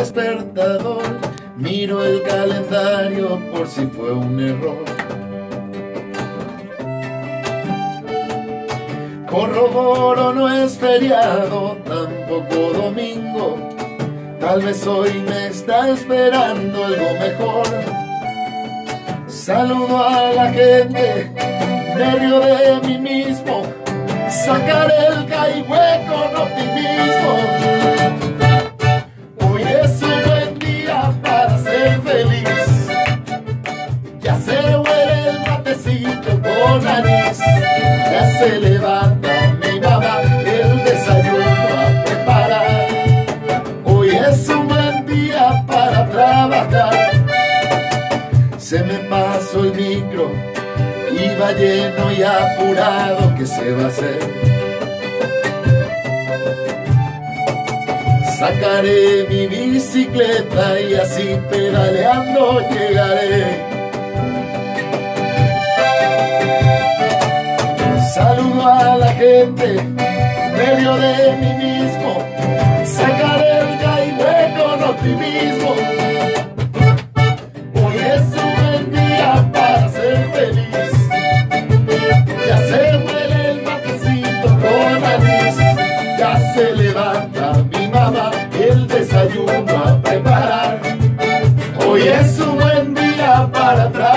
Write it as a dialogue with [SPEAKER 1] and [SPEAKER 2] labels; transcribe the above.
[SPEAKER 1] despertador, miro el calendario por si fue un error. Corroboro, no es feriado, tampoco domingo. Tal vez hoy me está esperando algo mejor. Saludo a la gente, me río de mí mismo, sacaré el caigüe con optimismo. Hoy es un buen día para ser feliz. Ya se huele el matecito con anís. Ya se levanta mi mamá, el desayuno a preparar. Hoy es un buen día para trabajar. Se me pasó el micro, iba lleno y apurado, ¿qué se va a hacer? Sacaré mi bicicleta y así pedaleando llegaré. Saludo a la gente, me río de mí mismo, sacaré el caigüe con optimismo. Hoy es un buen día para ser feliz. Ya se huele el matecito con anís. Ya se levanta mi mamá, el desayuno a preparar. Hoy es un buen día para trabajar.